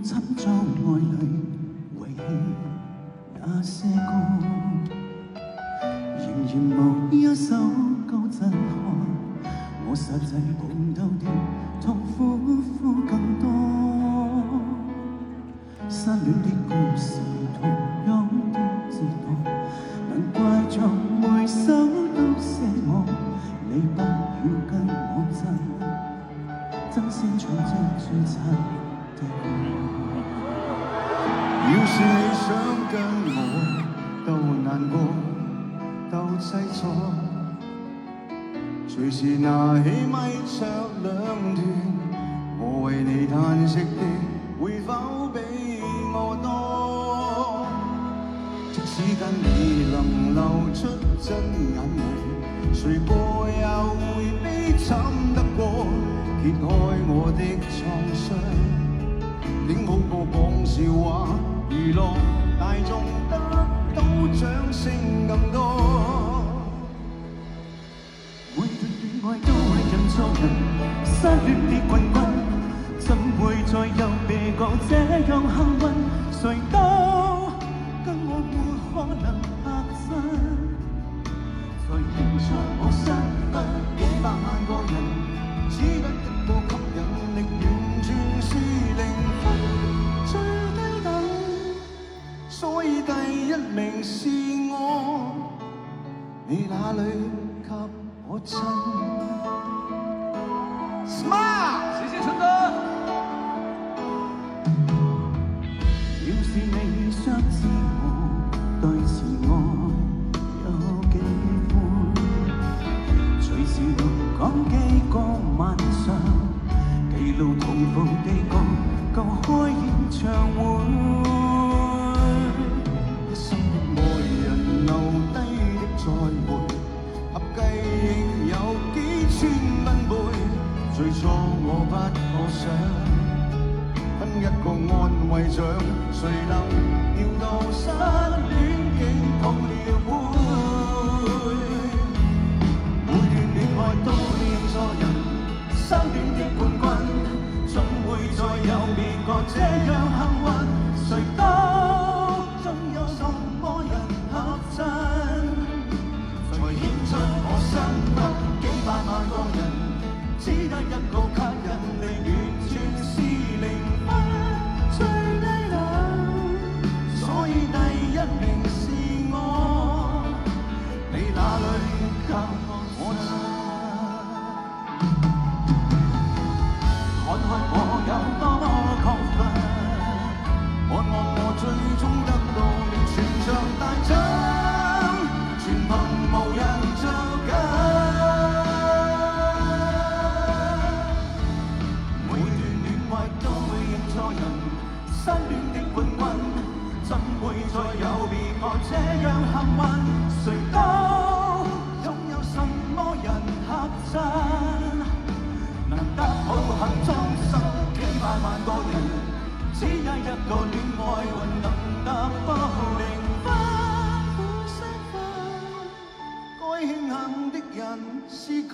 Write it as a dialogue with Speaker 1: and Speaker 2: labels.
Speaker 1: 侵遭愛侶遺棄那些歌，仍然無一首歌震撼我實際碰到的痛苦更多。失戀的故事同樣的折墮，難怪像每首都寫我，你不要跟我爭先唱着最慘的歌。
Speaker 2: 要是你想跟我鬥難過鬥製作，隨時拿起咪唱兩段，我為你嘆息的會否比我多？即使跟你能流出真眼淚，誰過又會悲慘得過？揭開我的創傷，竟好過講笑話娛樂大眾，得到掌聲更多。
Speaker 1: 每段戀愛都係人錯人，失戀的棍棍，怎會再有別個這樣幸運？誰都跟我沒可能合襯，才現在我身邊幾百萬個人，只得一個吸引力，完全是零分，最低等，所以第一名是我，你哪裏給我親 ？Smile， 謝謝春哥。要是你想知我對自愛有幾歡，隨時錄講幾個晚上，記錄同步地講夠開演唱會。
Speaker 2: 一生的愛人留低的再會，合計亦有幾千蚊倍。最初我不可想，分一個安慰獎，誰能料到失戀竟碰了杯。每段戀愛都認錯人，失戀的冠軍，怎會再有別個這樣幸運？誰都總有什麼人合襯，才顯出我身邊幾百萬個人，只得一個吸引力，完全是零分，最低等，所以第一名是我，你哪裏給我親？看看我有多麼亢奮，看看我最終得到了全場大獎，全憑無人着緊。每段戀愛都會認錯人，失戀的冠軍，怎會再有別個這樣幸運？誰都擁有什麼人合襯？難得好幸終生幾百萬個人，只有一個戀愛運能達到零分，該慶幸的人是佢。